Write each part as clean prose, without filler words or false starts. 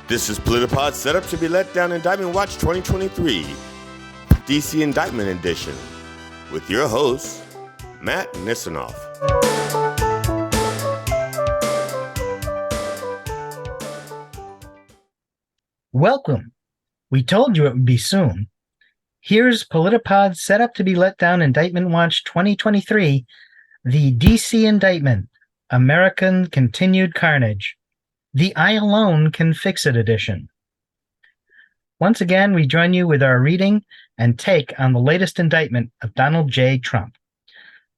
This is PolitiPod's set up to be let down Indictment Watch 2023, DC Indictment Edition, with your host, Matt Nisenoff. Welcome. We told you it would be soon. Here's PolitiPod's set up to be let down Indictment Watch 2023, the DC Indictment, American Continued Carnage, the I Alone Can Fix It edition. Once again, we join you with our reading and take on the latest indictment of Donald J. Trump.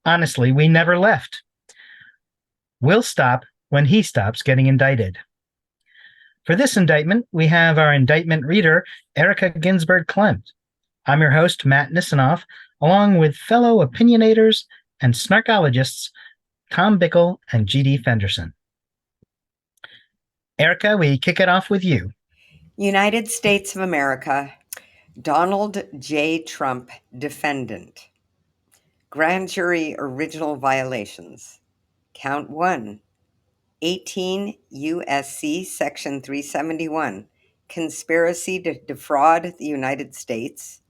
Honestly, we never left. We'll stop when he stops getting indicted. For this indictment, we have our indictment reader, Erika Klemmt-Ginsberg. I'm your host, Matt Nisenoff, along with fellow opinionators and snarkologists, Bickle and GD Fenderson. Erika, we kick it off with you. United States of America, Donald J. Trump, defendant. Grand jury original violations. Count 1, 18 U.S.C. Section 371, conspiracy to defraud the United States.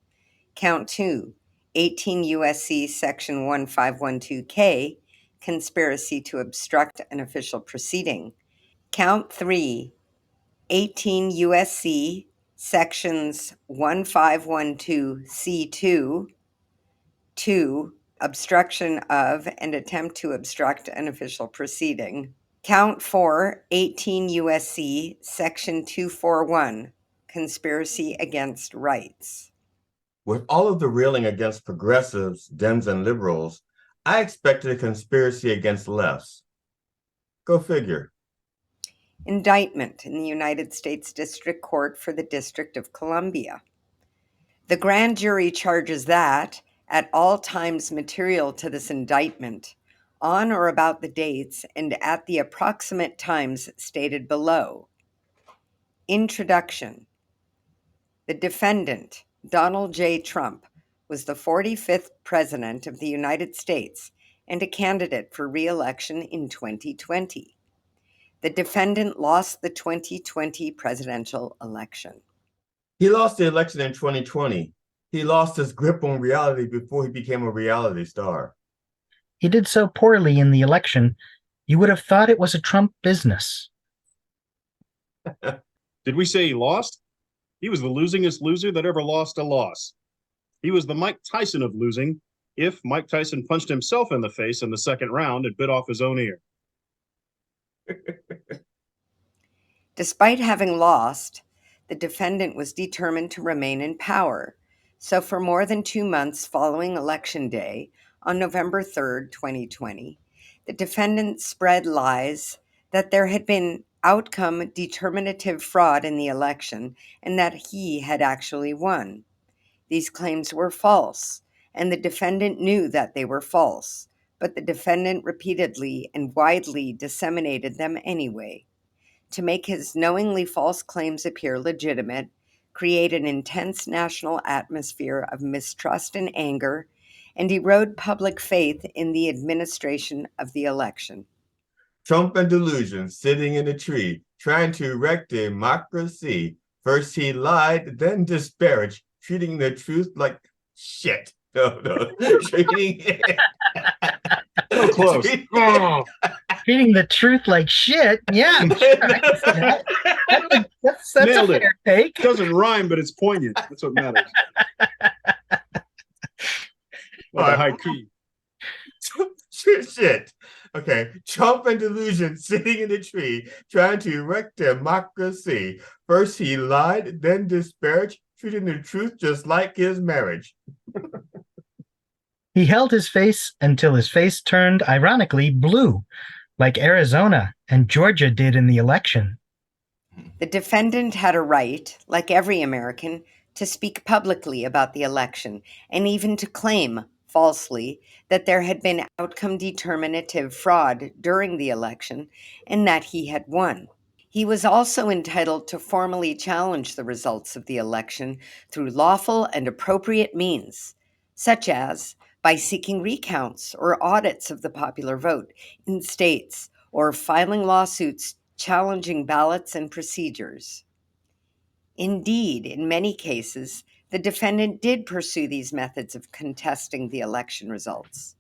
Count 2, 18 U.S.C. Section 1512K, conspiracy to obstruct an official proceeding. Count 3, 18 U.S.C. Sections 1512C2, 2, obstruction of and attempt to obstruct an official proceeding. Count 4, 18 U.S.C. Section 241, conspiracy against rights. With all of the railing against progressives, Dems, and liberals, I expected a conspiracy against lefts. Go figure. Indictment in the United States District Court for the District of Columbia. The grand jury charges that, at all times material to this indictment, on or about the dates and at the approximate times stated below. Introduction. The defendant, Donald J. Trump, was the 45th President of the United States and a candidate for re-election in 2020. The defendant lost the 2020 presidential election. He lost the election in 2020. He lost his grip on reality before he became a reality star. He did so poorly in the election, you would have thought it was a Trump business. Did we say he lost? He was the losingest loser that ever lost a loss. He was the Mike Tyson of losing, if Mike Tyson punched himself in the face in the second round and bit off his own ear. Despite having lost, the defendant was determined to remain in power. So for more than 2 months following Election Day, on November 3rd, 2020, the defendant spread lies that there had been outcome determinative fraud in the election and that he had actually won. These claims were false, and the defendant knew that they were false, but the defendant repeatedly and widely disseminated them anyway. To make his knowingly false claims appear legitimate, create an intense national atmosphere of mistrust and anger, and erode public faith in the administration of the election. Trump and delusion sitting in a tree, trying to erect democracy. First he lied, then disparaged, treating the truth like shit. No. Treating So close. Treating the truth like shit? Yeah, I'm sure I can see that. That's Nailed a it. fair take. It doesn't rhyme, but it's poignant. That's what matters. Like a high key. Shit. Okay. Trump and delusion sitting in a tree, trying to erect democracy. First he lied, then disparaged, treating the truth just like his marriage. He held his face until his face turned, ironically, blue, like Arizona and Georgia did in the election. The defendant had a right, like every American, to speak publicly about the election and even to claim, falsely, that there had been outcome determinative fraud during the election and that he had won. He was also entitled to formally challenge the results of the election through lawful and appropriate means, such as by seeking recounts or audits of the popular vote in states or filing lawsuits challenging ballots and procedures. Indeed, in many cases, the defendant did pursue these methods of contesting the election results.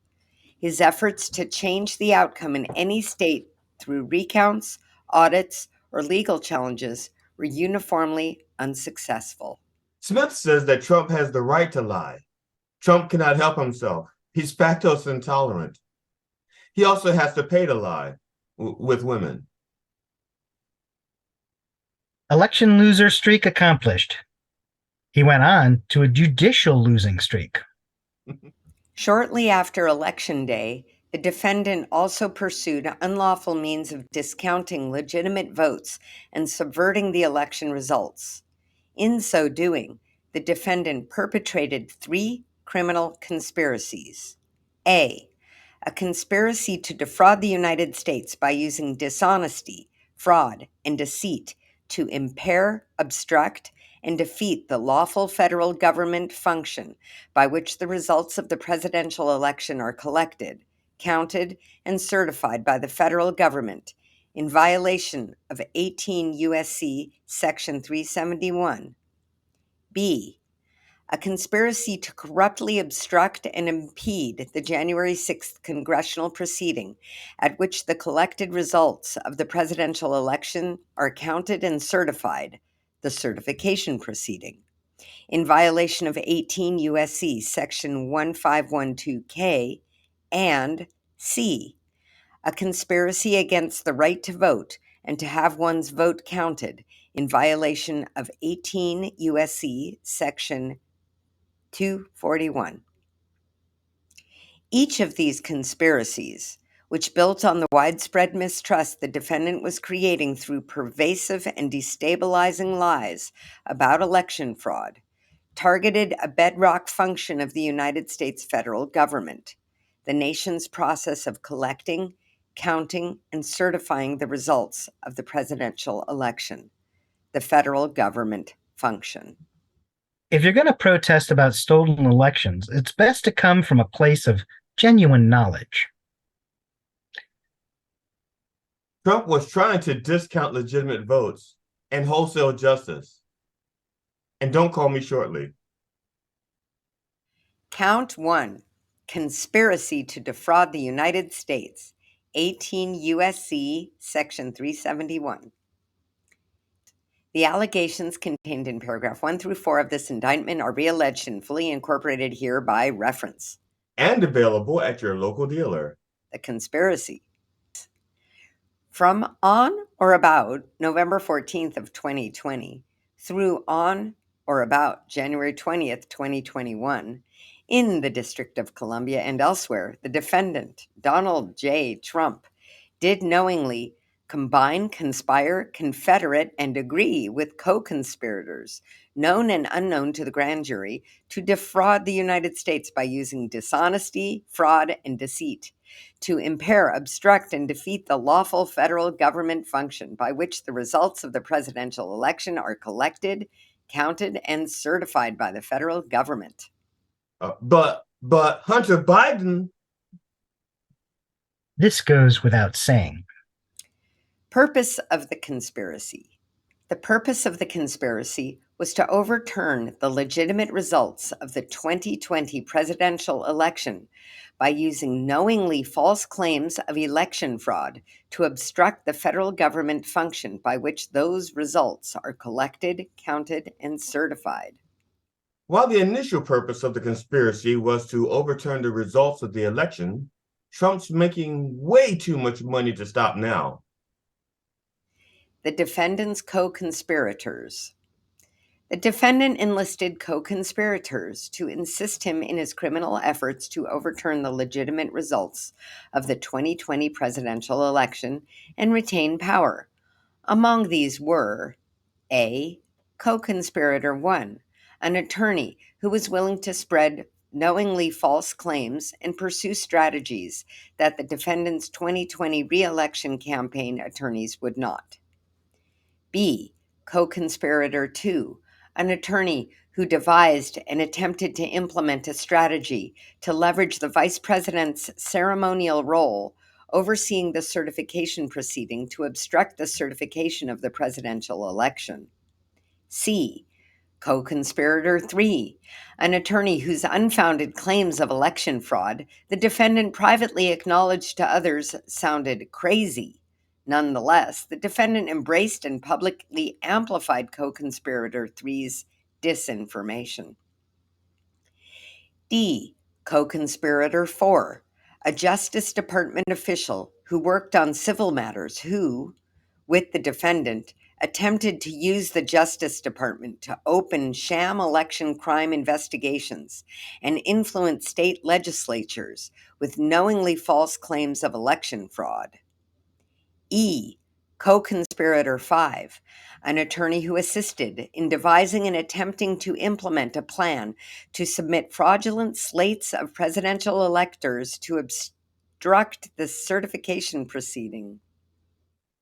His efforts to change the outcome in any state through recounts, audits, or legal challenges were uniformly unsuccessful. Smith says that Trump has the right to lie. Trump cannot help himself. He's lactose intolerant. He also has to pay to lie with women. Election loser streak accomplished. He went on to a judicial losing streak. Shortly after Election Day, the defendant also pursued unlawful means of discounting legitimate votes and subverting the election results. In so doing, the defendant perpetrated 3 criminal conspiracies. A conspiracy to defraud the United States by using dishonesty, fraud, and deceit to impair, obstruct, and defeat the lawful federal government function by which the results of the presidential election are collected, counted, and certified by the federal government in violation of 18 U.S.C. Section 371. B, a conspiracy to corruptly obstruct and impede the January 6th congressional proceeding at which the collected results of the presidential election are counted and certified, the certification proceeding, in violation of 18 U.S.C. Section 1512K, and C, a conspiracy against the right to vote and to have one's vote counted in violation of 18 U.S.C. Section 241. Each of these conspiracies, which built on the widespread mistrust the defendant was creating through pervasive and destabilizing lies about election fraud, targeted a bedrock function of the United States federal government, the nation's process of collecting, counting, and certifying the results of the presidential election, the federal government function. If you're going to protest about stolen elections, it's best to come from a place of genuine knowledge. Trump was trying to discount legitimate votes and wholesale justice. And don't call me shortly. Count 1, conspiracy to defraud the United States, 18 U.S.C. Section 371. The allegations contained in paragraph 1 through 4 of this indictment are realleged and fully incorporated here by reference. And available at your local dealer. The conspiracy. From on or about November 14th of 2020 through on or about January 20th, 2021, in the District of Columbia and elsewhere, the defendant, Donald J. Trump, did knowingly combine, conspire, confederate, and agree with co-conspirators, known and unknown to the grand jury, to defraud the United States by using dishonesty, fraud, and deceit, to impair, obstruct, and defeat the lawful federal government function by which the results of the presidential election are collected, counted, and certified by the federal government. But Hunter Biden... This goes without saying. Purpose of the conspiracy. The purpose of the conspiracy was to overturn the legitimate results of the 2020 presidential election by using knowingly false claims of election fraud to obstruct the federal government function by which those results are collected, counted, and certified. While the initial purpose of the conspiracy was to overturn the results of the election, Trump's making way too much money to stop now. The defendant's co-conspirators. The defendant enlisted co-conspirators to assist him in his criminal efforts to overturn the legitimate results of the 2020 presidential election and retain power. Among these were A, co-conspirator 1, an attorney who was willing to spread knowingly false claims and pursue strategies that the defendant's 2020 re-election campaign attorneys would not. B, co-conspirator 2, an attorney who devised and attempted to implement a strategy to leverage the vice president's ceremonial role overseeing the certification proceeding to obstruct the certification of the presidential election. C. Co-conspirator 3, an attorney whose unfounded claims of election fraud the defendant privately acknowledged to others sounded crazy. Nonetheless, the defendant embraced and publicly amplified co-conspirator 3's disinformation. D. Co-conspirator 4, a Justice Department official who worked on civil matters who, with the defendant, attempted to use the Justice Department to open sham election crime investigations and influence state legislatures with knowingly false claims of election fraud. E. Co-conspirator 5, an attorney who assisted in devising and attempting to implement a plan to submit fraudulent slates of presidential electors to obstruct the certification proceeding.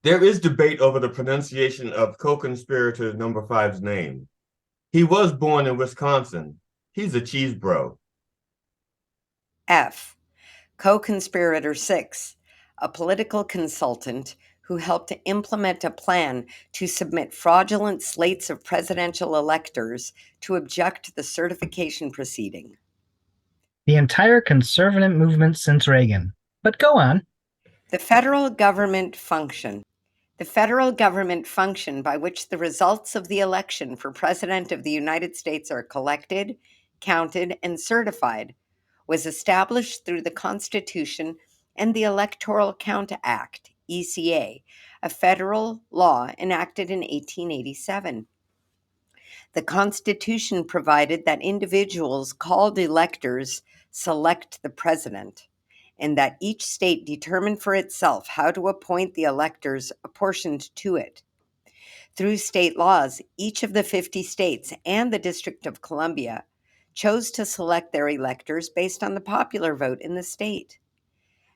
There is debate over the pronunciation of co-conspirator number 5's name. He was born in Wisconsin. He's a cheese bro. F. Co-conspirator 6, a political consultant who helped to implement a plan to submit fraudulent slates of presidential electors to object the certification proceeding. The entire conservative movement since Reagan. But go on. The federal government function. The federal government function by which the results of the election for President of the United States are collected, counted, and certified was established through the Constitution and the Electoral Count Act, ECA, a federal law enacted in 1887. The Constitution provided that individuals called electors select the president, and that each state determine for itself how to appoint the electors apportioned to it. Through state laws, each of the 50 states and the District of Columbia chose to select their electors based on the popular vote in the state.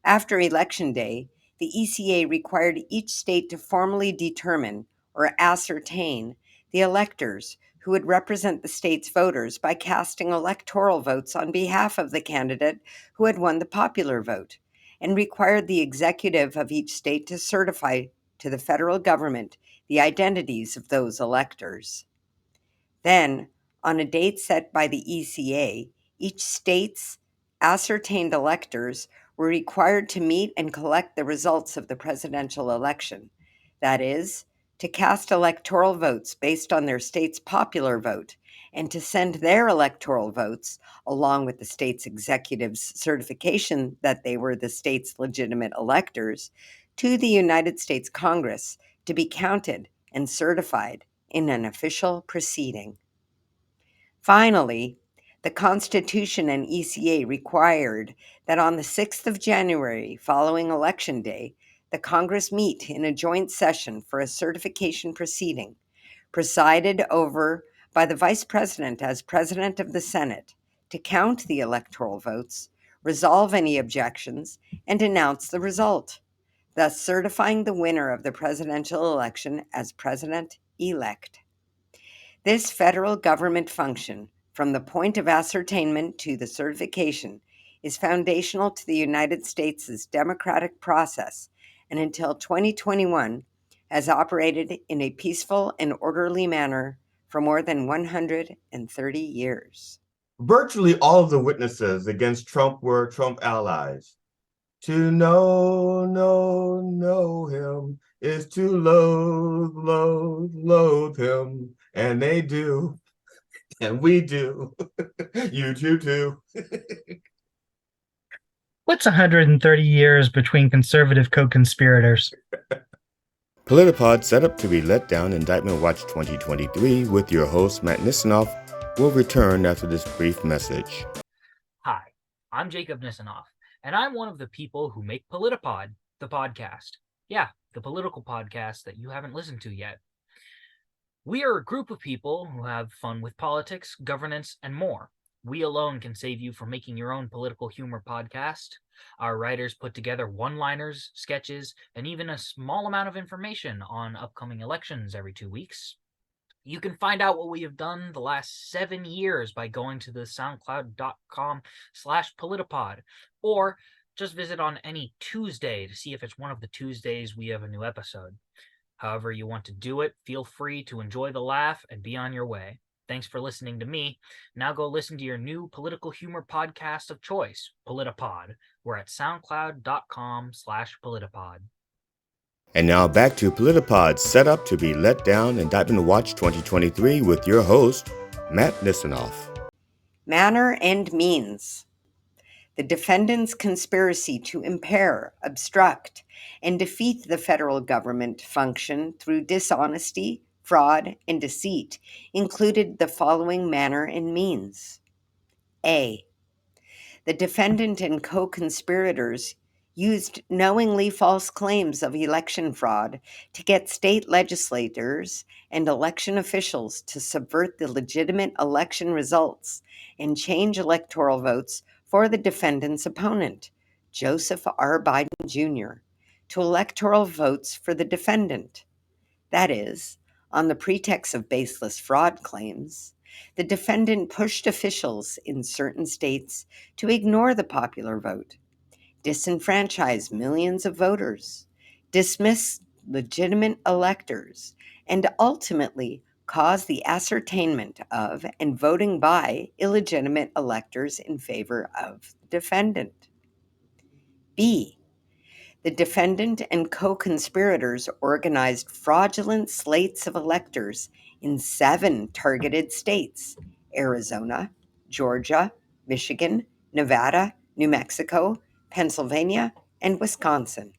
After Election Day, the ECA required each state to formally determine or ascertain the electors who would represent the state's voters by casting electoral votes on behalf of the candidate who had won the popular vote, and required the executive of each state to certify to the federal government the identities of those electors. Then, on a date set by the ECA, each state's ascertained electors were required to meet and collect the results of the presidential election, that is, to cast electoral votes based on their state's popular vote, and to send their electoral votes, along with the state's executive's certification that they were the state's legitimate electors, to the United States Congress to be counted and certified in an official proceeding. Finally, the Constitution and ECA required that on the 6th of January, following Election Day, the Congress meet in a joint session for a certification proceeding, presided over by the Vice President as President of the Senate, to count the electoral votes, resolve any objections, and announce the result, thus certifying the winner of the presidential election as President-elect. This federal government function, from the point of ascertainment to the certification, is foundational to the United States' democratic process, and until 2021 has operated in a peaceful and orderly manner for more than 130 years. Virtually all of the witnesses against Trump were Trump allies. To know him is to loathe him. And they do. And we do. You do too. What's 130 years between conservative co-conspirators? PolitiPod, set up to be let down Indictment Watch 2023 with your host, Matt Nisenoff, will return after this brief message. Hi, I'm Jacob Nisenoff, and I'm one of the people who make PolitiPod, the podcast. Yeah, the political podcast that you haven't listened to yet. We are a group of people who have fun with politics, governance, and more. We alone can save you from making your own political humor podcast. Our writers put together one-liners, sketches, and even a small amount of information on upcoming elections every 2 weeks. You can find out what we have done the last 7 years by going to the soundcloud.com/politipod, or just visit on any Tuesday to see if it's one of the Tuesdays we have a new episode. However you want to do it, feel free to enjoy the laugh and be on your way. Thanks for listening to me. Now go listen to your new political humor podcast of choice, PolitiPod. We're at soundcloud.com/PolitiPod. And now back to PolitiPod's setup to be let down Indictment Watch 2023 with your host, Matt Nisenoff. Manner and means. The defendant's conspiracy to impair, obstruct, and defeat the federal government function through dishonesty, fraud, and deceit included the following manner and means. A. The defendant and co-conspirators used knowingly false claims of election fraud to get state legislators and election officials to subvert the legitimate election results and change electoral votes for the defendant's opponent, Joseph R. Biden Jr., to electoral votes for the defendant. That is, on the pretext of baseless fraud claims, the defendant pushed officials in certain states to ignore the popular vote, disenfranchise millions of voters, dismiss legitimate electors, and ultimately cause the ascertainment of and voting by illegitimate electors in favor of the defendant. B. The defendant and co-conspirators organized fraudulent slates of electors in 7 targeted states: Arizona, Georgia, Michigan, Nevada, New Mexico, Pennsylvania, and Wisconsin,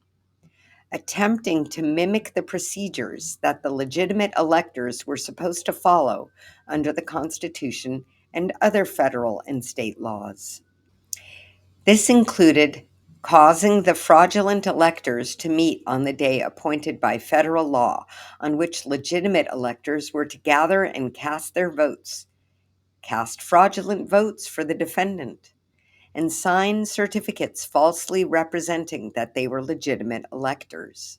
attempting to mimic the procedures that the legitimate electors were supposed to follow under the Constitution and other federal and state laws. This included causing the fraudulent electors to meet on the day appointed by federal law on which legitimate electors were to gather and cast their votes, cast fraudulent votes for the defendant, and sign certificates falsely representing that they were legitimate electors.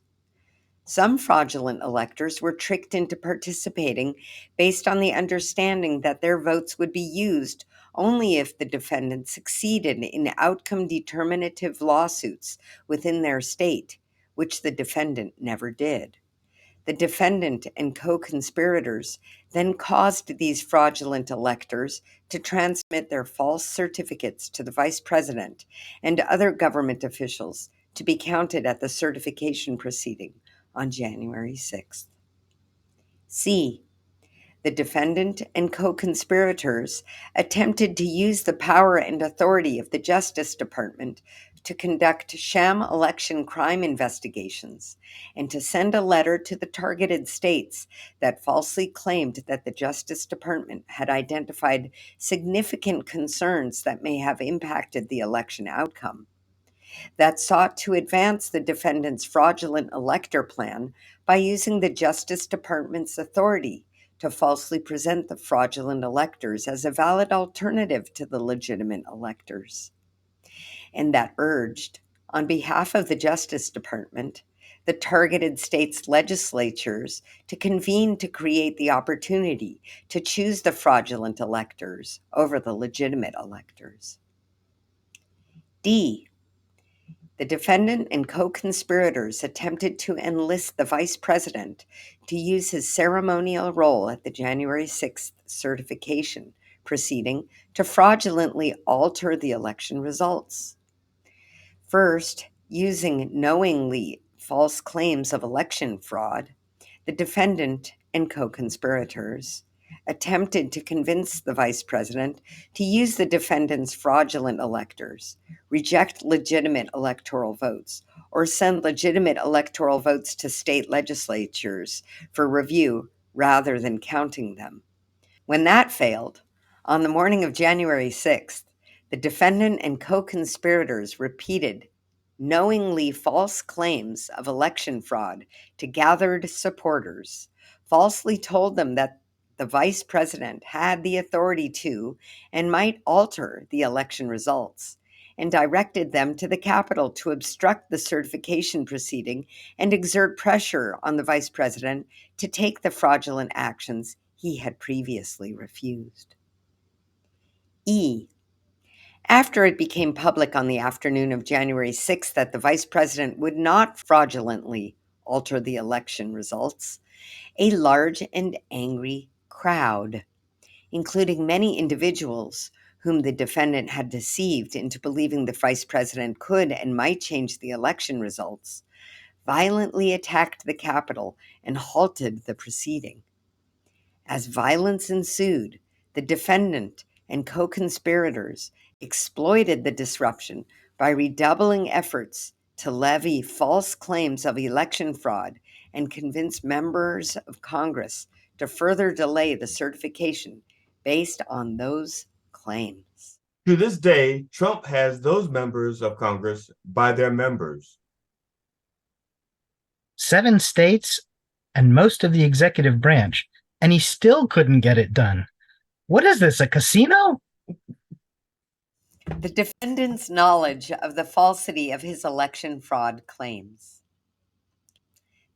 Some fraudulent electors were tricked into participating based on the understanding that their votes would be used only if the defendant succeeded in outcome determinative lawsuits within their state, which the defendant never did. The defendant and co-conspirators then caused these fraudulent electors to transmit their false certificates to the vice president and other government officials to be counted at the certification proceeding on January 6th. C. The defendant and co-conspirators attempted to use the power and authority of the Justice Department to conduct sham election crime investigations and to send a letter to the targeted states that falsely claimed that the Justice Department had identified significant concerns that may have impacted the election outcome, that sought to advance the defendant's fraudulent elector plan by using the Justice Department's authority to falsely present the fraudulent electors as a valid alternative to the legitimate electors, and that urged, on behalf of the Justice Department, the targeted states' legislatures to convene to create the opportunity to choose the fraudulent electors over the legitimate electors. D. The defendant and co-conspirators attempted to enlist the vice president to use his ceremonial role at the January 6th certification proceeding to fraudulently alter the election results. First, using knowingly false claims of election fraud, the defendant and co-conspirators attempted to convince the vice president to use the defendant's fraudulent electors, reject legitimate electoral votes, or send legitimate electoral votes to state legislatures for review rather than counting them. When that failed, on the morning of January 6th, the defendant and co-conspirators repeated knowingly false claims of election fraud to gathered supporters, falsely told them that the vice president had the authority to and might alter the election results, and directed them to the Capitol to obstruct the certification proceeding and exert pressure on the vice president to take the fraudulent actions he had previously refused. E. After it became public on the afternoon of January 6th that the vice president would not fraudulently alter the election results, a large and angry crowd, including many individuals whom the defendant had deceived into believing the vice president could and might change the election results, violently attacked the Capitol and halted the proceeding. As violence ensued, the defendant and co-conspirators exploited the disruption by redoubling efforts to levy false claims of election fraud and convince members of Congress to further delay the certification based on those claims. To this day, Trump has those members of Congress by their members. 7 states and most of the executive branch, and he still couldn't get it done. What is this, a casino? The defendant's knowledge of the falsity of his election fraud claims.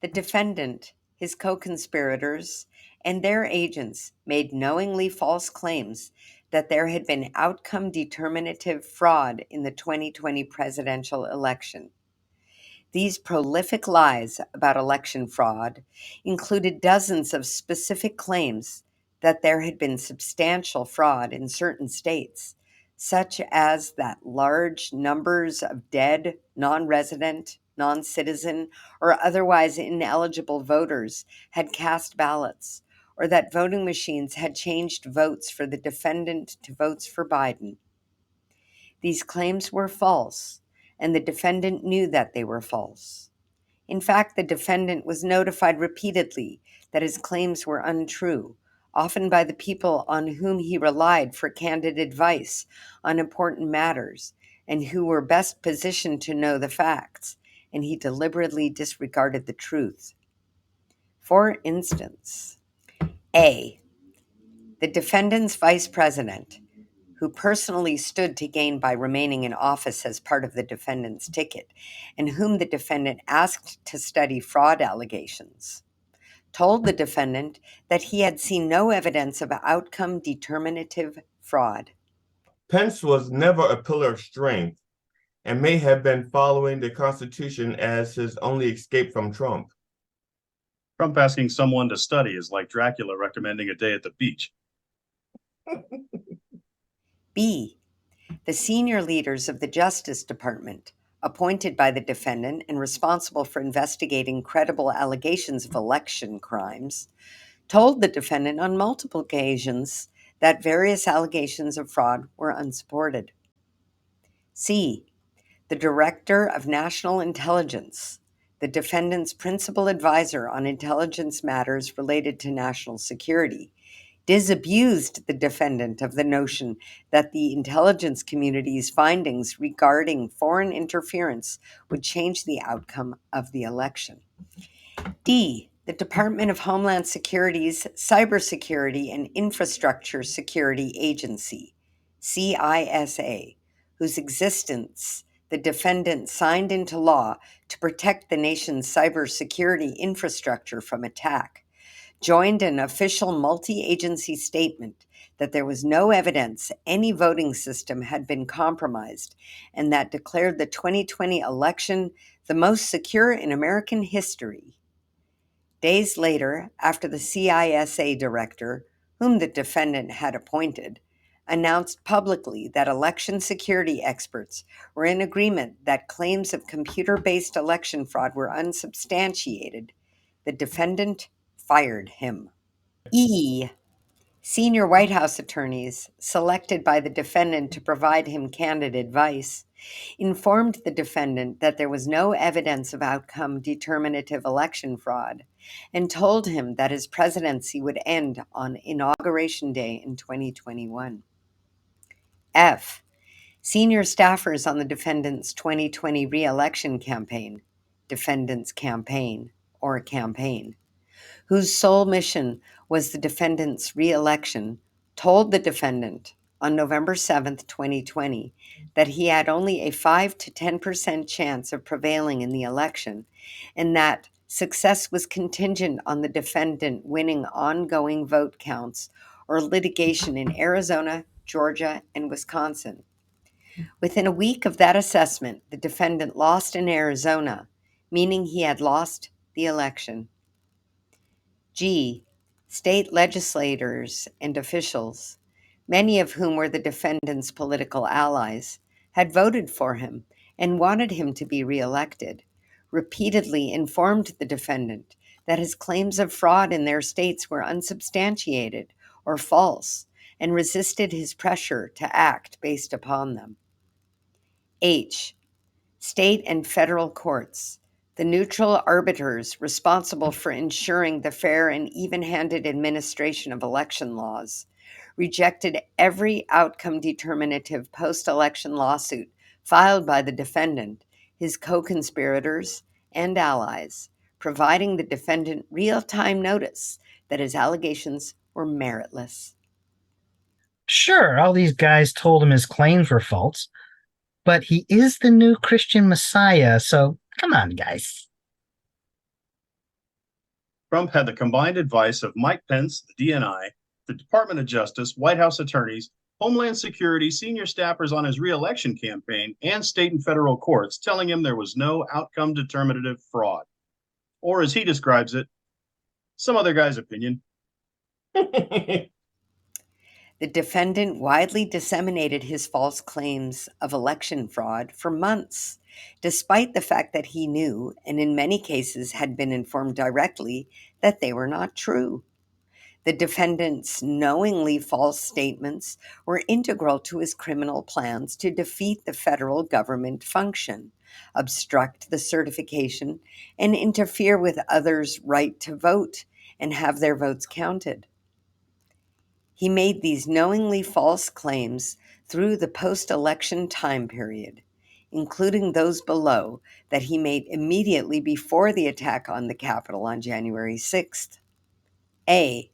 The defendant, his co-conspirators, and their agents made knowingly false claims that there had been outcome determinative fraud in the 2020 presidential election. These prolific lies about election fraud included dozens of specific claims that there had been substantial fraud in certain states, such as that large numbers of dead, non-resident, non-citizen, or otherwise ineligible voters had cast ballots, or that voting machines had changed votes for the defendant to votes for Biden. These claims were false, and the defendant knew that they were false. In fact, the defendant was notified repeatedly that his claims were untrue, often by the people on whom he relied for candid advice on important matters and who were best positioned to know the facts, and he deliberately disregarded the truth. For instance, A, the defendant's vice president, who personally stood to gain by remaining in office as part of the defendant's ticket, and whom the defendant asked to study fraud allegations, told the defendant that he had seen no evidence of outcome determinative fraud. Pence was never a pillar of strength and may have been following the Constitution as his only escape from Trump. Trump asking someone to study is like Dracula recommending a day at the beach. B, the senior leaders of the Justice Department, appointed by the defendant and responsible for investigating credible allegations of election crimes, told the defendant on multiple occasions that various allegations of fraud were unsupported. C, the Director of National Intelligence, the defendant's principal advisor on intelligence matters related to national security, disabused the defendant of the notion that the intelligence community's findings regarding foreign interference would change the outcome of the election. D, the Department of Homeland Security's Cybersecurity and Infrastructure Security Agency, CISA, whose existence the defendant signed into law to protect the nation's cybersecurity infrastructure from attack, joined an official multi-agency statement that there was no evidence any voting system had been compromised and that declared the 2020 election the most secure in American history. Days later, after the CISA director, whom the defendant had appointed, announced publicly that election security experts were in agreement that claims of computer-based election fraud were unsubstantiated, the defendant fired him. E, senior White House attorneys selected by the defendant to provide him candid advice informed the defendant that there was no evidence of outcome determinative election fraud and told him that his presidency would end on Inauguration Day in 2021. F, senior staffers on the defendant's 2020 re-election campaign, defendant's campaign, or campaign, whose sole mission was the defendant's re-election, told the defendant on November 7th, 2020, that he had only a 5 to 10% chance of prevailing in the election, and that success was contingent on the defendant winning ongoing vote counts or litigation in Arizona, Georgia, and Wisconsin. Within a week of that assessment, the defendant lost in Arizona, meaning he had lost the election. G. State legislators and officials, many of whom were the defendant's political allies, had voted for him and wanted him to be reelected, repeatedly informed the defendant that his claims of fraud in their states were unsubstantiated or false, and resisted his pressure to act based upon them. H. State and federal courts, the neutral arbiters responsible for ensuring the fair and even-handed administration of election laws, rejected every outcome-determinative post-election lawsuit filed by the defendant, his co-conspirators, and allies, providing the defendant real-time notice that his allegations were meritless. Sure, all these guys told him his claims were false, but he is the new Christian Messiah, so come on, guys. Trump had the combined advice of Mike Pence, the DNI, the Department of Justice, White House attorneys, Homeland Security, senior staffers on his re-election campaign, and state and federal courts telling him there was no outcome determinative fraud. Or as he describes it, some other guy's opinion. The defendant widely disseminated his false claims of election fraud for months, despite the fact that he knew, and in many cases had been informed directly, that they were not true. The defendant's knowingly false statements were integral to his criminal plans to defeat the federal government function, obstruct the certification, and interfere with others' right to vote and have their votes counted. He made these knowingly false claims through the post-election time period, including those below that he made immediately before the attack on the Capitol on January 6th. A.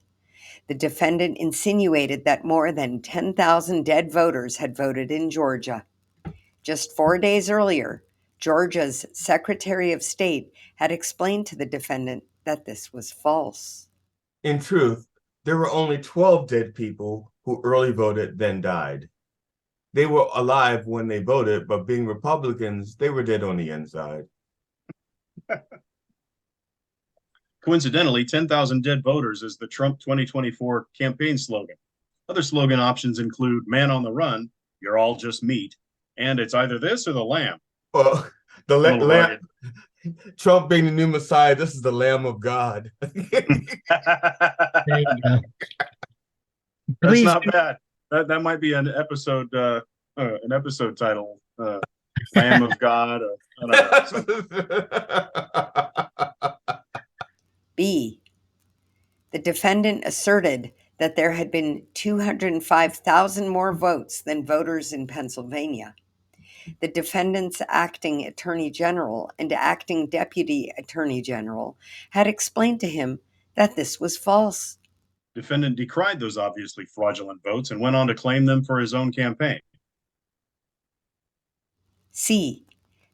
The defendant insinuated that more than 10,000 dead voters had voted in Georgia. Just 4 days earlier, Georgia's Secretary of State had explained to the defendant that this was false. In truth, there were only 12 dead people who early voted then died. They were alive when they voted, but being Republicans, they were dead on the inside. Coincidentally, 10,000 dead voters is the Trump 2024 campaign slogan. Other slogan options include man on the run, you're all just meat, and it's either this or the lamb. Well, the lamb, Trump being the new Messiah, this is the Lamb of God. There you go. That's Please, not bad. That might be an episode title. Lamb of God. I don't know. B. The defendant asserted that there had been 205,000 more votes than voters in Pennsylvania. The defendant's acting attorney general and acting deputy attorney general had explained to him that this was false. Defendant decried those obviously fraudulent votes and went on to claim them for his own campaign. C.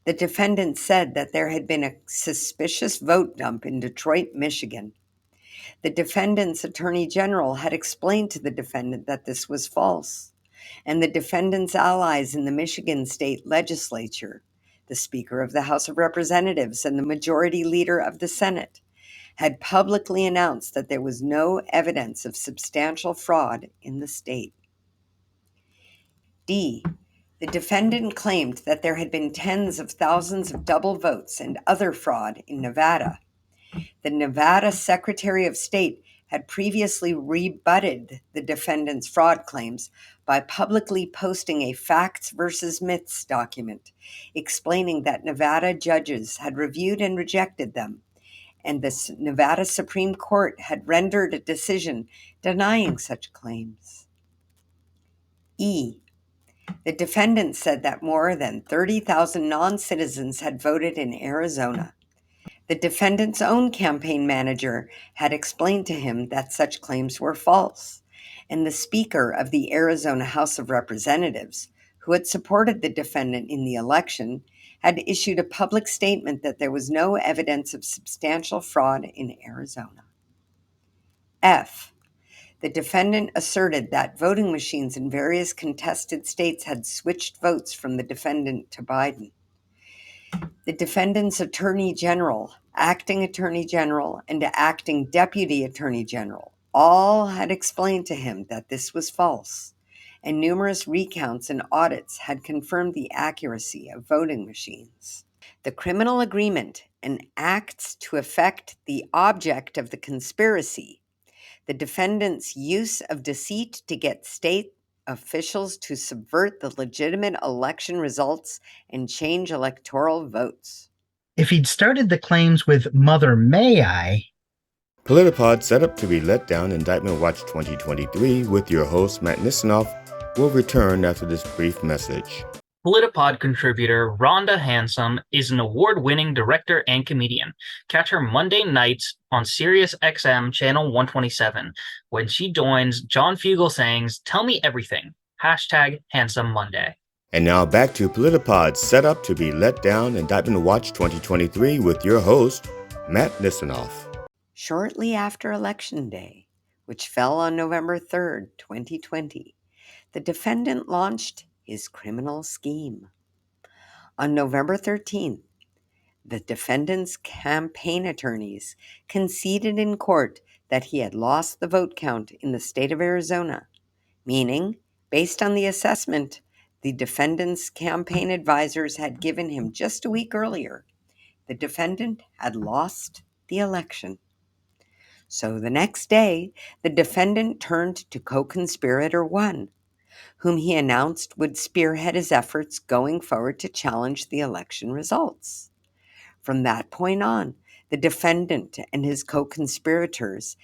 The defendant said that there had been a suspicious vote dump in Detroit, Michigan. The defendant's attorney general had explained to the defendant that this was false, and the defendant's allies in the Michigan state legislature, the Speaker of the House of Representatives and the Majority Leader of the Senate, had publicly announced that there was no evidence of substantial fraud in the state. D. The defendant claimed that there had been tens of thousands of double votes and other fraud in Nevada. The Nevada Secretary of State had previously rebutted the defendant's fraud claims by publicly posting a facts versus myths document explaining that Nevada judges had reviewed and rejected them, and the Nevada Supreme Court had rendered a decision denying such claims. E. The defendant said that more than 30,000 non-citizens had voted in Arizona. The defendant's own campaign manager had explained to him that such claims were false, and the Speaker of the Arizona House of Representatives, who had supported the defendant in the election, had issued a public statement that there was no evidence of substantial fraud in Arizona. F. The defendant asserted that voting machines in various contested states had switched votes from the defendant to Biden. The defendant's attorney general, acting attorney general, and acting deputy attorney general all had explained to him that this was false, and numerous recounts and audits had confirmed the accuracy of voting machines. The criminal agreement and acts to effect the object of the conspiracy, the defendant's use of deceit to get state officials to subvert the legitimate election results and change electoral votes. If he'd started the claims with Mother May I, PolitiPod set up to be let down Indictment Watch 2023 with your host Matt Nisenoff will return after this brief message. PolitiPod contributor Rhonda Handsome is an award-winning director and comedian. Catch her Monday nights on Sirius XM Channel 127 when she joins John Fugelsang's Tell Me Everything, #HandsomeMonday. And now back to PolitiPod set up to be let down Indictment Watch 2023 with your host Matt Nisenoff. Shortly after Election Day, which fell on November 3rd, 2020, the defendant launched his criminal scheme. On November 13th, the defendant's campaign attorneys conceded in court that he had lost the vote count in the state of Arizona, meaning, based on the assessment the defendant's campaign advisors had given him just a week earlier, the defendant had lost the election. So the next day, the defendant turned to co-conspirator 1, whom he announced would spearhead his efforts going forward to challenge the election results. From that point on, the defendant and his co-conspirators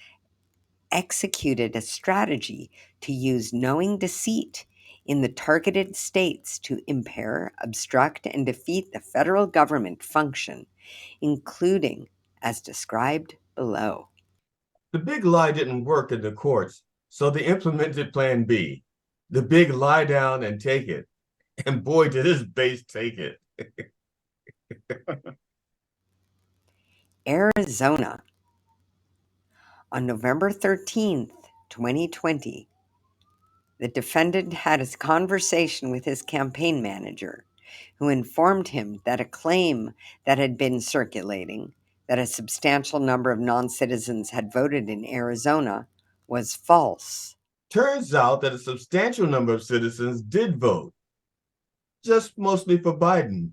executed a strategy to use knowing deceit in the targeted states to impair, obstruct, and defeat the federal government function, including as described below. The big lie didn't work in the courts, so they implemented Plan B. The big lie down and take it. And boy, did his base take it. Arizona. On November 13th, 2020, the defendant had a conversation with his campaign manager, who informed him that a claim that had been circulating, that a substantial number of non-citizens had voted in Arizona, was false. Turns out that a substantial number of citizens did vote, just mostly for Biden.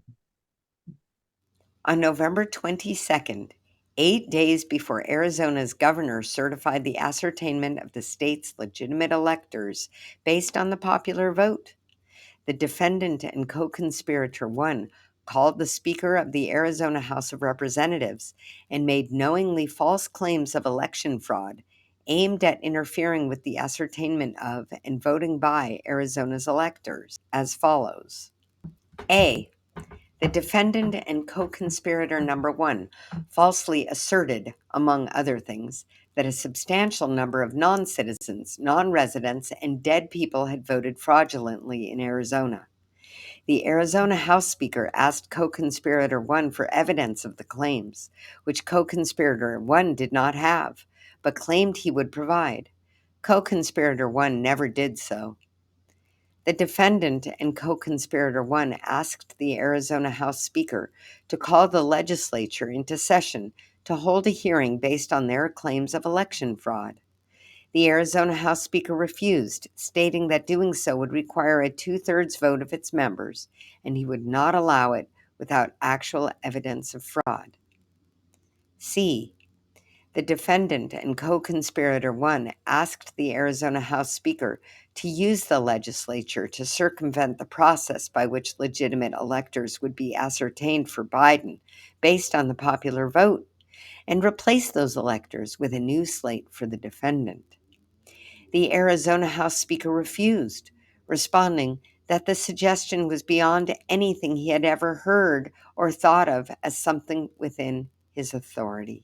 On November 22nd, 8 days before Arizona's governor certified the ascertainment of the state's legitimate electors based on the popular vote, the defendant and co-conspirator 1 called the Speaker of the Arizona House of Representatives and made knowingly false claims of election fraud aimed at interfering with the ascertainment of and voting by Arizona's electors as follows. A. The defendant and co-conspirator number 1 falsely asserted, among other things, that a substantial number of non-citizens, non-residents, and dead people had voted fraudulently in Arizona. The Arizona House Speaker asked co-conspirator 1 for evidence of the claims, which co-conspirator 1 did not have, but claimed he would provide. Co-conspirator 1 never did so. The defendant and co-conspirator 1 asked the Arizona House Speaker to call the legislature into session to hold a hearing based on their claims of election fraud. The Arizona House Speaker refused, stating that doing so would require a 2/3 vote of its members, and he would not allow it without actual evidence of fraud. C. The defendant and co-conspirator 1 asked the Arizona House Speaker to use the legislature to circumvent the process by which legitimate electors would be ascertained for Biden based on the popular vote, and replace those electors with a new slate for the defendant. The Arizona House Speaker refused, responding that the suggestion was beyond anything he had ever heard or thought of as something within his authority.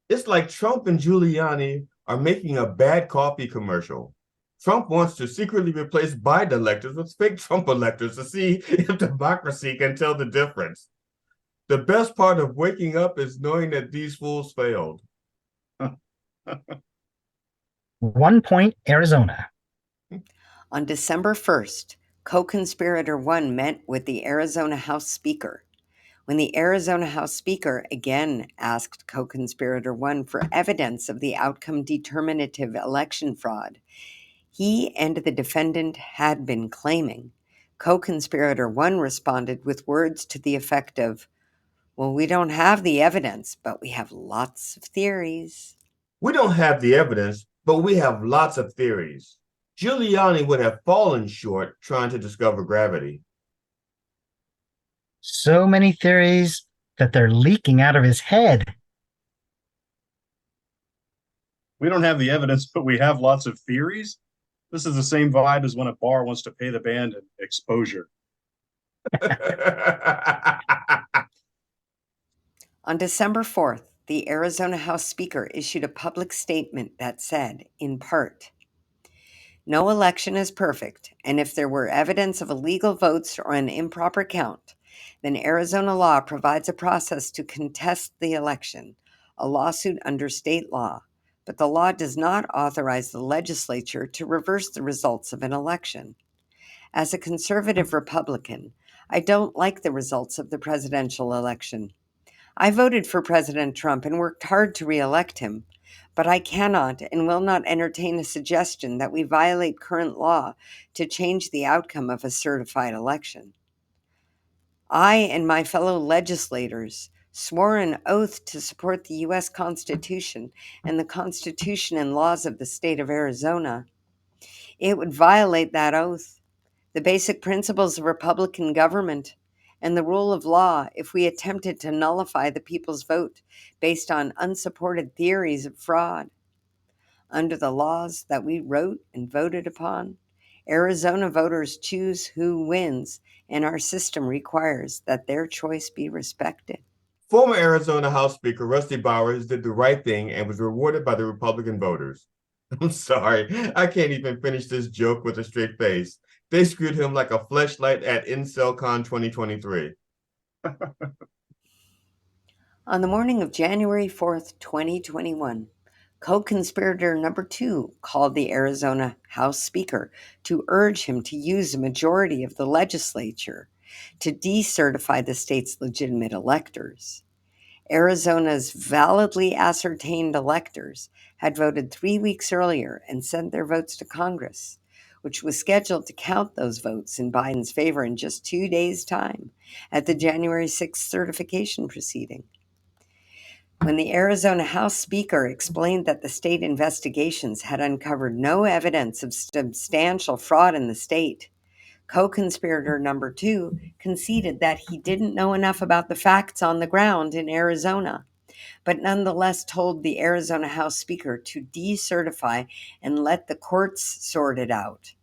It's like Trump and Giuliani are making a bad coffee commercial. Trump wants to secretly replace Biden electors with fake Trump electors to see if democracy can tell the difference. The best part of waking up is knowing that these fools failed. 1 point Arizona. On December 1st, co-conspirator 1 met with the Arizona House Speaker. When the Arizona House Speaker again asked co-conspirator 1 for evidence of the outcome-determinative election fraud he and the defendant had been claiming, co-conspirator 1 responded with words to the effect of, "Well, we don't have the evidence, but we have lots of theories." We don't have the evidence, but we have lots of theories. Giuliani would have fallen short trying to discover gravity. So many theories that they're leaking out of his head. We don't have the evidence, but we have lots of theories. This is the same vibe as when a bar wants to pay the band an exposure. On December 4th, the Arizona House Speaker issued a public statement that said, in part, "No election is perfect, and if there were evidence of illegal votes or an improper count, then Arizona law provides a process to contest the election, a lawsuit under state law, but the law does not authorize the legislature to reverse the results of an election. As a conservative Republican, I don't like the results of the presidential election. I voted for President Trump and worked hard to re-elect him, but I cannot and will not entertain a suggestion that we violate current law to change the outcome of a certified election. I and my fellow legislators swore an oath to support the U.S. Constitution and the Constitution and laws of the state of Arizona. It would violate that oath, the basic principles of Republican government, and the rule of law if we attempted to nullify the people's vote based on unsupported theories of fraud. Under the laws that we wrote and voted upon, Arizona voters choose who wins, and our system requires that their choice be respected." Former Arizona House Speaker Rusty Bowers did the right thing and was rewarded by the Republican voters. I'm sorry, I can't even finish this joke with a straight face. They screwed him like a fleshlight at IncelCon 2023. On the morning of January 4th, 2021, co-conspirator number 2 called the Arizona House Speaker to urge him to use a majority of the legislature to decertify the state's legitimate electors. Arizona's validly ascertained electors had voted 3 weeks earlier and sent their votes to Congress, which was scheduled to count those votes in Biden's favor in just 2 days' time at the January 6th certification proceeding. When the Arizona House Speaker explained that the state investigations had uncovered no evidence of substantial fraud in the state, co-conspirator number 2 conceded that he didn't know enough about the facts on the ground in Arizona, but nonetheless told the Arizona House Speaker to decertify and let the courts sort it out.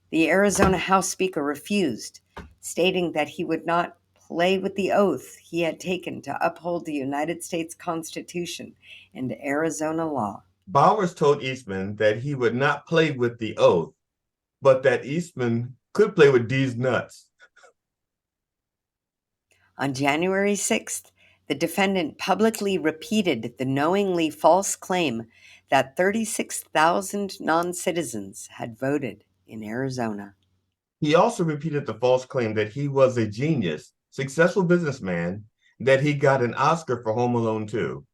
The Arizona House Speaker refused, stating that he would not play with the oath he had taken to uphold the United States Constitution and Arizona law. Bowers told Eastman that he would not play with the oath, but that Eastman could play with D's nuts. On January 6th, the defendant publicly repeated the knowingly false claim that 36,000 non-citizens had voted in Arizona. He also repeated the false claim that he was a genius, successful businessman, that he got an Oscar for Home Alone 2.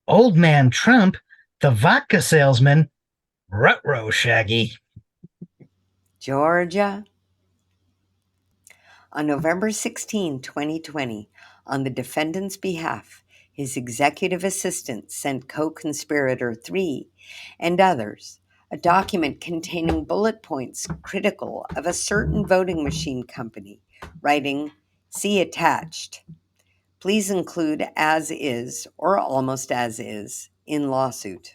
Old man Trump, the vodka salesman, ruh-roh, Shaggy. Georgia. On November 16, 2020, on the defendant's behalf, his executive assistant sent co-conspirator 3 and others a document containing bullet points critical of a certain voting machine company, writing, "See attached. Please include as is or almost as is in lawsuit."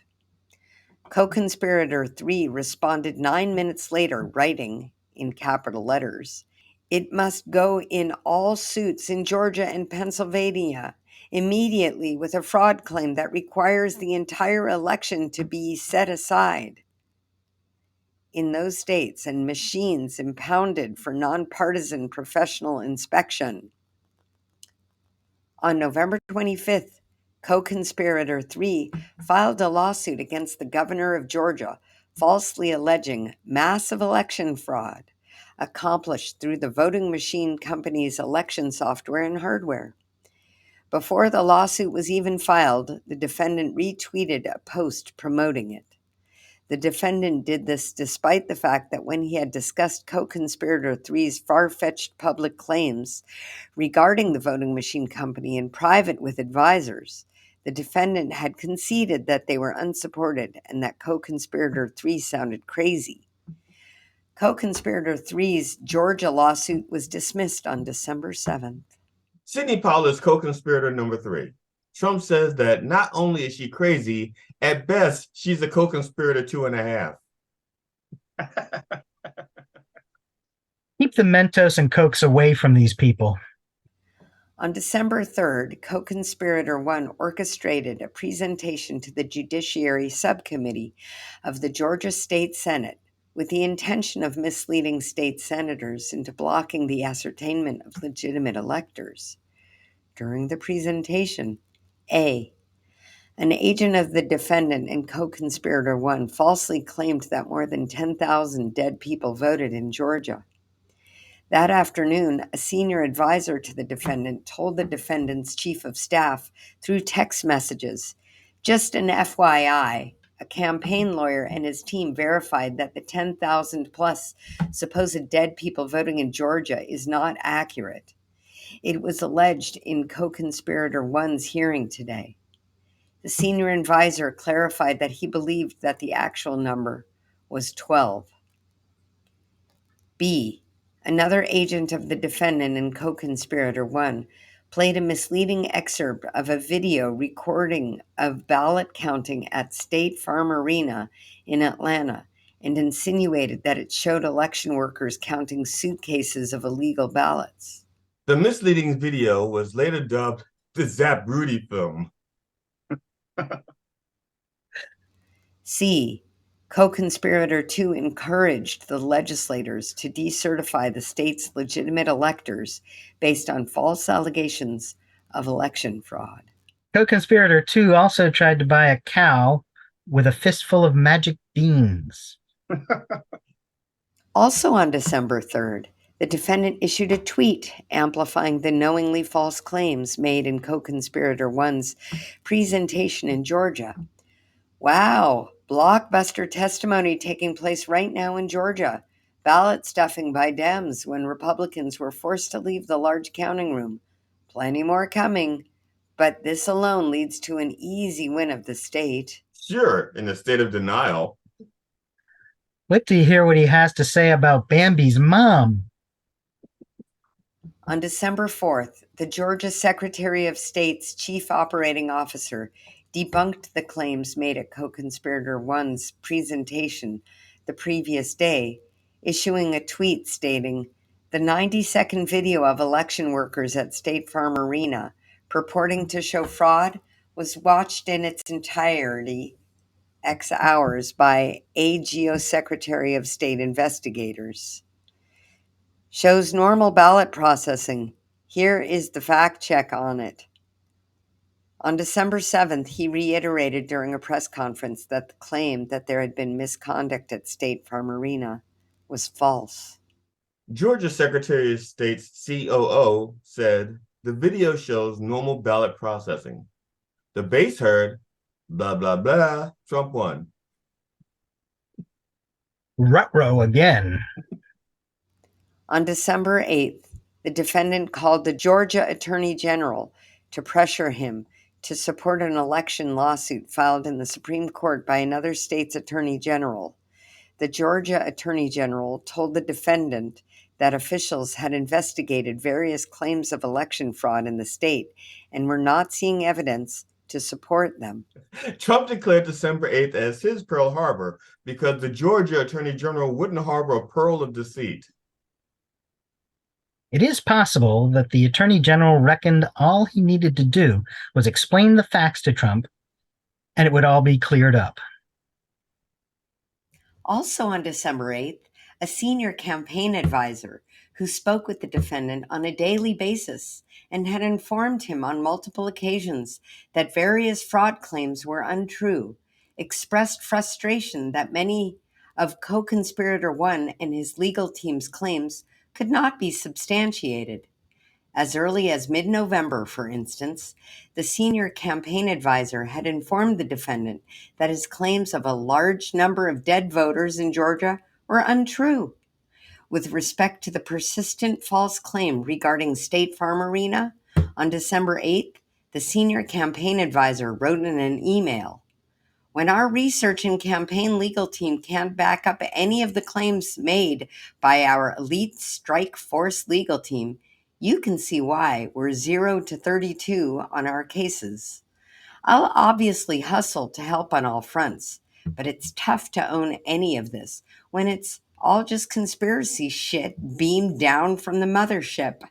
Co-conspirator 3 responded 9 minutes later, writing, in capital letters, "It must go in all suits in Georgia and Pennsylvania immediately with a fraud claim that requires the entire election to be set aside in those states and machines impounded for nonpartisan professional inspection." On November 25th, co-conspirator 3 filed a lawsuit against the governor of Georgia, falsely alleging massive election fraud, accomplished through the voting machine company's election software and hardware. Before the lawsuit was even filed, the defendant retweeted a post promoting it. The defendant did this despite the fact that when he had discussed co-conspirator 3's far-fetched public claims regarding the voting machine company in private with advisors, the defendant had conceded that they were unsupported and that co-conspirator 3 sounded crazy. Co-conspirator 3's Georgia lawsuit was dismissed on December 7th. Sidney Powell is co-conspirator number 3. Trump says that not only is she crazy, at best, she's a co-conspirator 2.5. Keep the Mentos and Cokes away from these people. On December 3rd, co-conspirator 1 orchestrated a presentation to the Judiciary Subcommittee of the Georgia State Senate with the intention of misleading state senators into blocking the ascertainment of legitimate electors. During the presentation, A, an agent of the defendant and co-conspirator 1 falsely claimed that more than 10,000 dead people voted in Georgia. That afternoon, a senior advisor to the defendant told the defendant's chief of staff through text messages, "Just an FYI, a campaign lawyer and his team verified that the 10,000 plus supposed dead people voting in Georgia is not accurate." It was alleged in co-conspirator 1's hearing today. The senior advisor clarified that he believed that the actual number was 12. B, another agent of the defendant and co-conspirator 1 played a misleading excerpt of a video recording of ballot counting at State Farm Arena in Atlanta and insinuated that it showed election workers counting suitcases of illegal ballots. The misleading video was later dubbed the Zapruder film. C, co-conspirator 2 encouraged the legislators to decertify the state's legitimate electors based on false allegations of election fraud. Co-conspirator 2 also tried to buy a cow with a fistful of magic beans. Also on December 3rd, the defendant issued a tweet amplifying the knowingly false claims made in co-conspirator 1's presentation in Georgia. Wow, blockbuster testimony taking place right now in Georgia. Ballot stuffing by Dems when Republicans were forced to leave the large counting room. Plenty more coming, but this alone leads to an easy win of the state. Sure, in a state of denial. Wait till you hear what he has to say about Bambi's mom. On December 4th, the Georgia Secretary of State's chief operating officer debunked the claims made at co-conspirator 1's presentation the previous day, issuing a tweet stating, "The 90-second video of election workers at State Farm Arena purporting to show fraud was watched in its entirety X hours by AGO Secretary of State investigators. Shows normal ballot processing. Here is the fact check on it." On December 7th, he reiterated during a press conference that the claim that there had been misconduct at State Farm Arena was false. Georgia Secretary of State's COO said the video shows normal ballot processing. The base heard, blah, blah, blah, Trump won. Ruh-roh again. On December 8th, the defendant called the Georgia Attorney General to pressure him to support an election lawsuit filed in the Supreme Court by another state's Attorney General. The Georgia Attorney General told the defendant that officials had investigated various claims of election fraud in the state and were not seeing evidence to support them. Trump declared December 8th as his Pearl Harbor because the Georgia Attorney General wouldn't harbor a pearl of deceit. It is possible that the Attorney General reckoned all he needed to do was explain the facts to Trump, and it would all be cleared up. Also on December 8th, a senior campaign advisor who spoke with the defendant on a daily basis and had informed him on multiple occasions that various fraud claims were untrue, expressed frustration that many of co-conspirator 1 and his legal team's claims could not be substantiated. As early as mid-November, for instance, the senior campaign advisor had informed the defendant that his claims of a large number of dead voters in Georgia were untrue. With respect to the persistent false claim regarding State Farm Arena, on December 8th, the senior campaign advisor wrote in an email, "When our research and campaign legal team can't back up any of the claims made by our elite strike force legal team, you can see why we're 0 to 32 on our cases. I'll obviously hustle to help on all fronts, but it's tough to own any of this when it's all just conspiracy shit beamed down from the mothership."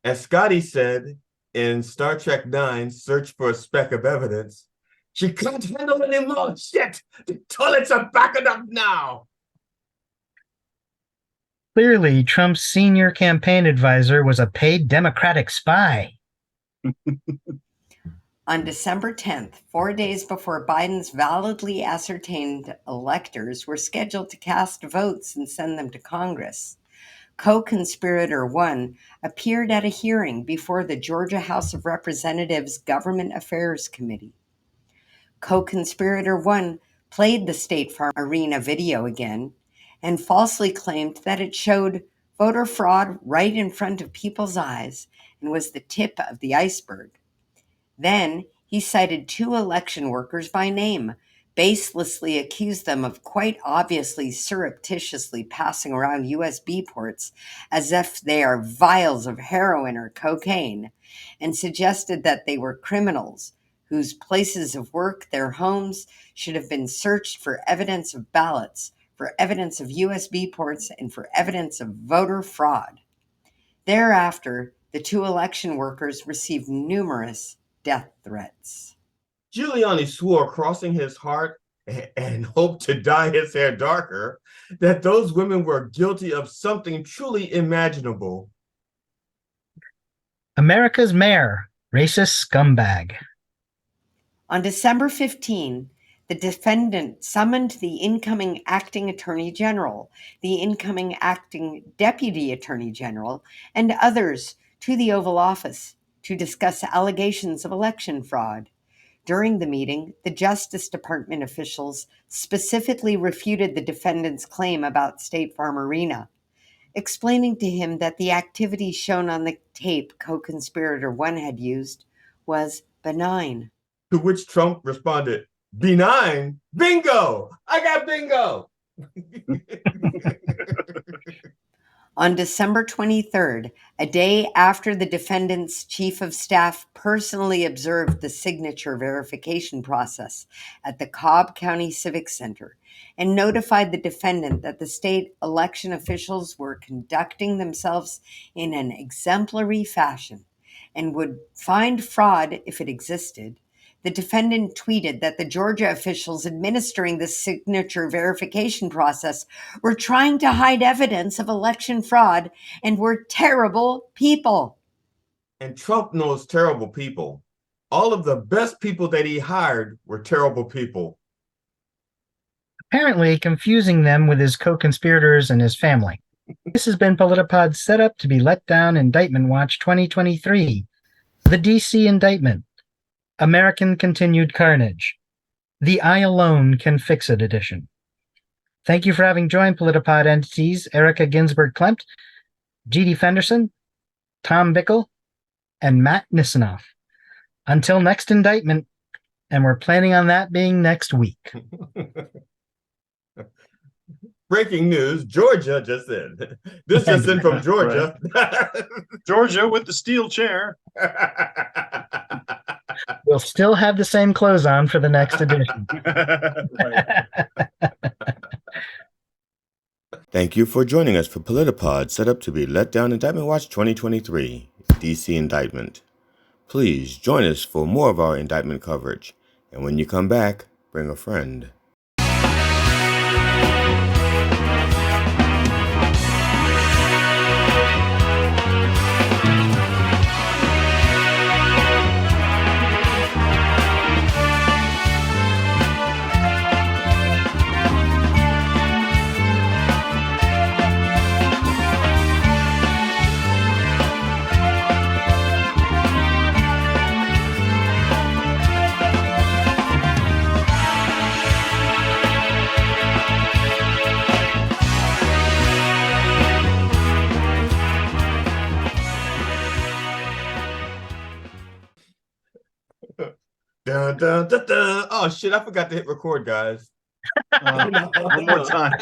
As Scotty said in Star Trek IX, Search for a Speck of Evidence, she can't handle any more shit. The toilets are backing up now. Clearly, Trump's senior campaign advisor was a paid Democratic spy. On December 10th, 4 days before Biden's validly ascertained electors were scheduled to cast votes and send them to Congress, co-conspirator 1 appeared at a hearing before the Georgia House of Representatives Government Affairs Committee. Co-conspirator 1 played the State Farm Arena video again and falsely claimed that it showed voter fraud right in front of people's eyes and was the tip of the iceberg. Then he cited 2 election workers by name, baselessly accused them of quite obviously surreptitiously passing around USB ports as if they are vials of heroin or cocaine, and suggested that they were criminals whose places of work, their homes, should have been searched for evidence of ballots, for evidence of USB ports, and for evidence of voter fraud. Thereafter, the 2 election workers received numerous death threats. Giuliani swore, crossing his heart and hoped to dye his hair darker, that those women were guilty of something truly imaginable. America's mayor, racist scumbag. On December 15, the defendant summoned the incoming acting attorney general, the incoming acting deputy attorney general, and others to the Oval Office to discuss allegations of election fraud. During the meeting, the Justice Department officials specifically refuted the defendant's claim about State Farm Arena, explaining to him that the activity shown on the tape co-conspirator 1 had used was benign. To which Trump responded, "Benign? Bingo! I got bingo!" On December 23rd, a day after the defendant's chief of staff personally observed the signature verification process at the Cobb County Civic Center and notified the defendant that the state election officials were conducting themselves in an exemplary fashion and would find fraud if it existed, the defendant tweeted that the Georgia officials administering the signature verification process were trying to hide evidence of election fraud and were terrible people. And Trump knows terrible people. All of the best people that he hired were terrible people. Apparently confusing them with his co-conspirators and his family. This has been PolitiPod's setup to be let down Indictment Watch 2023. The DC Indictment. American Continued Carnage. The I Alone Can Fix It edition. Thank you for having joined PolitiPod entities Erika Klemmt-Ginsberg, GD Fenderson, Tom Bickle, and Matt Nisenoff. Until next indictment, and we're planning on that being next week. Breaking news, Georgia just in. This just in from Georgia. Georgia with the steel chair. We'll still have the same clothes on for the next edition. Thank you for joining us for PolitiPod, set up to be let down Indictment Watch 2023, DC Indictment. Please join us for more of our indictment coverage. And when you come back, bring a friend. Dun, dun, dun, dun. Oh shit! I forgot to hit record, guys. One more time.